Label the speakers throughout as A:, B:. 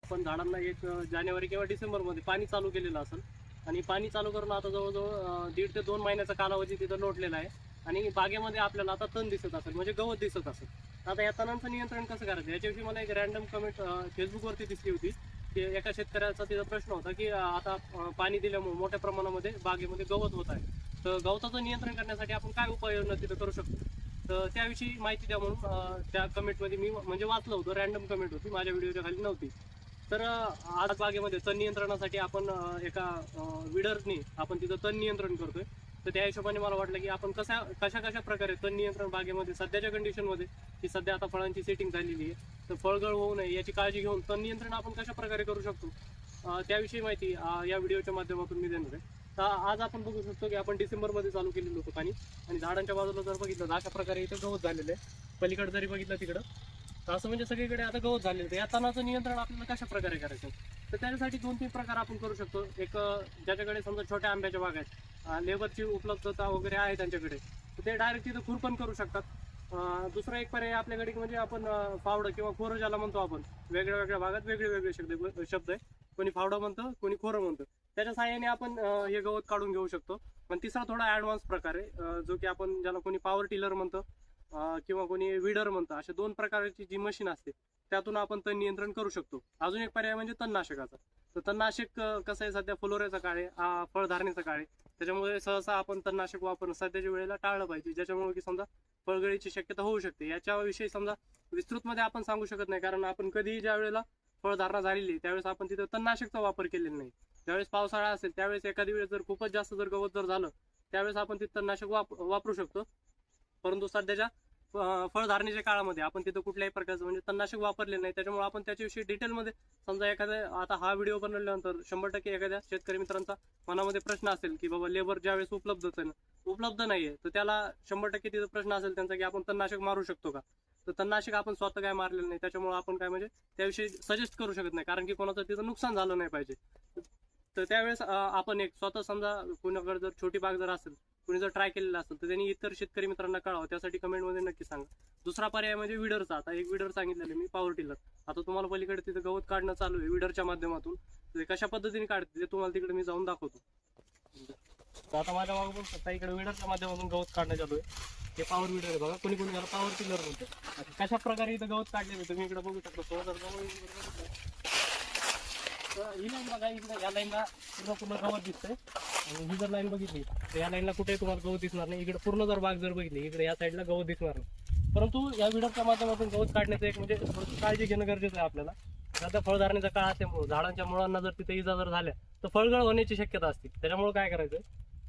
A: आपण झाडांना 1 जानेवारी किंवा डिसेंबरमध्ये पाणी चालू केलेलं असेल आणि पाणी चालू करून आता जवळजवळ 1.5 ते 2 महिन्याचा कालावधी तिथं लोटलेला आहे आणि बागेमध्ये आपल्याला आता तण दिसत असेल म्हणजे गवत दिसत असेल. आता या तणांचं नियंत्रण कसं करायचं याच्याविषयी मला एक रॅन्डम कमेंट फेसबुकवरती दिसली होती की एका शेतकऱ्याचा तिथं प्रश्न होता की आता पाणी दिल्यामुळे मोठ्या प्रमाणामध्ये बागेमध्ये गवत होत आहे, तर गवताचं नियंत्रण करण्यासाठी आपण काय उपाययोजना तिथं करू शकतो, तर त्याविषयी माहिती द्या म्हणून त्या कमेंटमध्ये मी म्हणजे वाचलं होतं. रॅन्डम कमेंट होती, माझ्या व्हिडिओच्या खाली नव्हती. तर आज बागेमध्ये तण नियंत्रणासाठी आपण एका विडरने आपण तिथं तण नियंत्रण करतोय. तर त्या हिशोबाने मला वाटलं की आपण कशा प्रकारे तण नियंत्रण बागेमध्ये सध्याच्या कंडिशनमध्ये की सध्या आता फळांची सेटिंग झालेली आहे तर फळगळ होऊ नये याची काळजी घेऊन तण नियंत्रण आपण कशा प्रकारे करू शकतो त्याविषयी माहिती या व्हिडिओच्या माध्यमातून मी देणार आहे. तर आज आपण बघू शकतो की आपण डिसेंबरमध्ये चालू केलेलं होतं पाणी आणि झाडांच्या बाजूला जर बघितलं तर अशा प्रकारे इथं गवत झालेलं आहे. पलीकडे जरी बघितलं तिकडं तर असं म्हणजे सगळीकडे आता गवत झालेलं आहे. या तणाचं नियंत्रण आपल्याला कशा प्रकारे करायचं तर त्याच्यासाठी 2-3 प्रकार आपण करू शकतो. एक ज्याच्याकडे समजा छोट्या आंब्याच्या बाग आहेत, लेबरची उपलब्धता वगैरे आहे त्यांच्याकडे, तर ते डायरेक्ट तिथं खुरपण करू शकतात. दुसरा एक पर्याय आपल्याकडे म्हणजे आपण फावडं किंवा खोरं ज्याला म्हणतो आपण, वेगळ्या भागात वेगळे शब्द आहे, कोणी फावडं म्हणतं कोणी खोरं म्हणतं, त्याच्या साहाय्याने आपण हे गवत काढून घेऊ शकतो. पण तिसरा थोडा ॲडव्हान्स प्रकार आहे जो की आपण ज्याला कोणी पॉवर टिलर म्हणतं किंवा कोणी विडर म्हणतं, अशा 2 प्रकारची जी मशीन असते त्यातून आपण तण नियंत्रण करू शकतो. अजून एक पर्याय म्हणजे तणनाशकाचा. तर तणनाशक कसं आहे, सध्या फुलोऱ्याचा काळ आहे, फळधारणेचा काळ आहे, त्याच्यामुळे सहसा आपण तणनाशक वापरणं सध्याच्या वेळेला टाळलं पाहिजे, ज्याच्यामुळे की समजा फळगळीची शक्यता होऊ शकते. याच्याविषयी समजा विस्तृतमध्ये आपण सांगू शकत नाही, कारण आपण कधीही ज्या वेळेला फळधारणा झालेली त्यावेळेस आपण तिथं तणनाशकचा वापर केलेला नाही. ज्यावेळेस पावसाळा असेल त्यावेळेस एखादी वेळेस जर खूपच जास्त जर गवत जर झालं त्यावेळेस आपण तिथं तणनाशक वापरू शकतो. परंतु सध्याच्या फळधारणेच्या काळामध्ये आपण तिथं कुठल्याही प्रकारचं म्हणजे तणनाशक वापरले नाही, त्याच्यामुळे आपण त्याच्याविषयी डिटेलमध्ये समजा एखाद्या आता हा व्हिडिओ बनवल्यानंतर 100% एखाद्या शेतकरी मित्रांचा मनामध्ये प्रश्न असेल की बाबा लेबर ज्यावेळेस उपलब्ध नाहीये तर त्याला 100% तिथं प्रश्न असेल त्यांचा की आपण तणनाशक मारू शकतो का. तर तणनाशक आपण स्वतः काय मारलेलं नाही, त्याच्यामुळे आपण काय म्हणजे त्याविषयी सजेस्ट करू शकत नाही, कारण की कोणाचं तिथं नुकसान झालं नाही पाहिजे. तर त्यावेळेस आपण एक स्वतः समजा कोणाकडे जर छोटी बाग जर असेल, कोणी जर ट्राय केलेला असेल तर त्यांनी इतर शेतकरी मित्रांना कळावं, त्यासाठी कमेंटमध्ये नक्की सांगा. दुसरा पर्याय म्हणजे विडरचा. आता एक विडर सांगितलेलं मी, पॉवर टिलर. आता तुम्हाला पलीकडे तिथं गवत काढणं चालू आहे विडरच्या माध्यमातून, ते कशा पद्धतीने काढते ते तुम्हाला तिकडे मी जाऊन दाखवतो. तर आता माझ्या मागं पण स्वतः इकडे विडरच्या माध्यमातून गवत काढणं चालू आहे. हे पॉवर विडर आहे बघा, कोणी त्याला पॉवर टिलर म्हणतो. कशा प्रकारे इथं गवत काढले तुम्ही इकडे बघू शकता. ही लाईन बघा, इकडे या लाईनला पूर्ण गवत दिसतंय आणि ही जर लाईन बघितली तर या लाईनला कुठे तुम्हाला गवत दिसणार नाही. इकडे पूर्ण जर बाग जर बघितली इकडे या साईडला गवत दिसणार नाही. परंतु या विडरच्या माध्यमातून गवत काढण्याचं एक म्हणजे थोडीशी काळजी घेणं गरजेचं आहे आपल्याला. सध्या फळधारणेचा काळ असल्यामुळे झाडांच्या मुळांना जर तिथे इजा जर झाल्या तर फळगळ होण्याची शक्यता असते. त्याच्यामुळे काय करायचं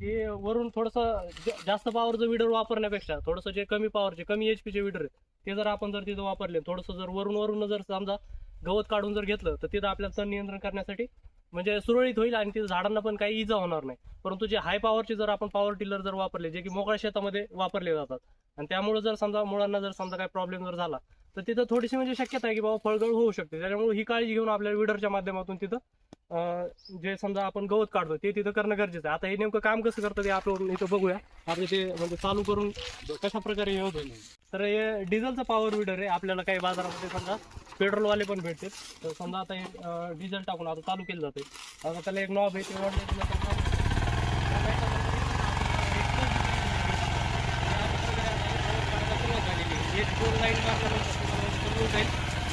A: की वरून थोडंसं जास्त पॉवरचं विडर वापरण्यापेक्षा थोडंसं जे कमी पॉवरचे कमी HP चे विडर आहे ते जर आपण जर तिथं वापरले, थोडंसं जर वरून जर समजा गवत काढून जर घेतलं तर तिथं आपल्याला तण नियंत्रण करण्यासाठी म्हणजे सुरळीत होईल आणि तिथं झाडांना पण काही इजा होणार नाही. परंतु जे हाय पॉवरचे जर आपण पॉवर टिलर जर वापरले, जे की मोकळ्या शेतामध्ये वापरले जातात आणि त्यामुळे जर समजा मुळांना जर समजा काही प्रॉब्लेम जर झाला तर तिथं थोडीशी म्हणजे शक्यता आहे की बाबा फळगळ होऊ शकते. त्याच्यामुळे ही काळजी घेऊन आपल्या विडरच्या माध्यमातून तिथं जे समजा आपण गवत काढतो ते तिथं करणं गरजेचं आहे. आता हे नेमकं काम कसं करतं ते आपण इथं बघूया. आपण ते म्हणजे चालू करून कशा प्रकारे हे होतं. तर हे डिझेलचं पॉवर विडर आहे. आपल्याला काही बाजारामध्ये समजा पेट्रोलवाले पण भेटते. तर समजा आता हे डिझेल टाकून आता चालू केलं जाते. आता त्याला एक नॉब आहे ते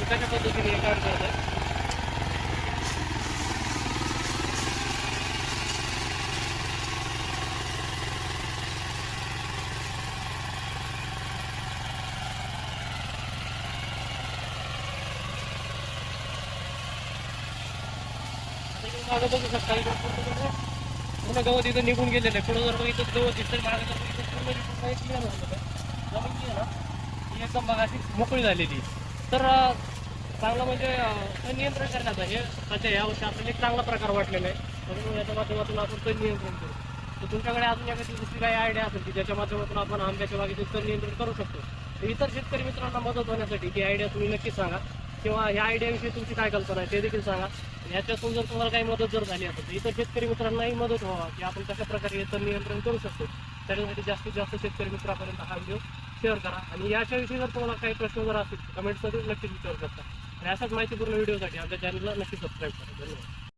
A: कशा पद्धतीने हे कार्य करत आहे. मागं बघू शकता पूर्ण गवत इथं निघून गेलेलं आहे. पुढं जर बघितलं गवत दिसतं, मागं जर बघितलं पूर्ण क्लिअर होतं जमीन जी आहे ना ही एकदम बघाची मोकळी झालेली. तर चांगलं म्हणजे नियंत्रण करण्याचं हे सध्या यावर्षी आपल्याला एक चांगला प्रकार वाटलेला आहे. म्हणून याच्या माध्यमातून आपण तण नियंत्रण करू. तर तुमच्याकडे अजून एखादी दुसरी काही आयडिया असेल की ज्याच्या माध्यमातून आपण आंब्याच्या बागेतून तण नियंत्रण करू शकतो, तर इतर शेतकरी मित्रांना मदत होण्यासाठी ती आयडिया तुम्ही नक्की सांगा किंवा या आयडियाविषयी तुमची काय कल्पना आहे ते देखील सांगा. याच्यातून जर तुम्हाला काही मदत जर झाली असेल तर इतर शेतकरी मित्रांनाही मदत व्हावा की आपण कशा प्रकारे याचं नियंत्रण करू शकतो. त्याच्यासाठी जास्तीत जास्त शेतकरी मित्रापर्यंत हा व्हिडिओ शेअर करा आणि याच्याविषयी जर तुम्हाला काही प्रश्न जर असतील कमेंट्समध्ये नक्कीच विचारू शकता. अशाच माहितीपूर्ण व्हिडिओसाठी आपल्या चॅनलला नक्की सबस्क्राईब करा. धन्यवाद.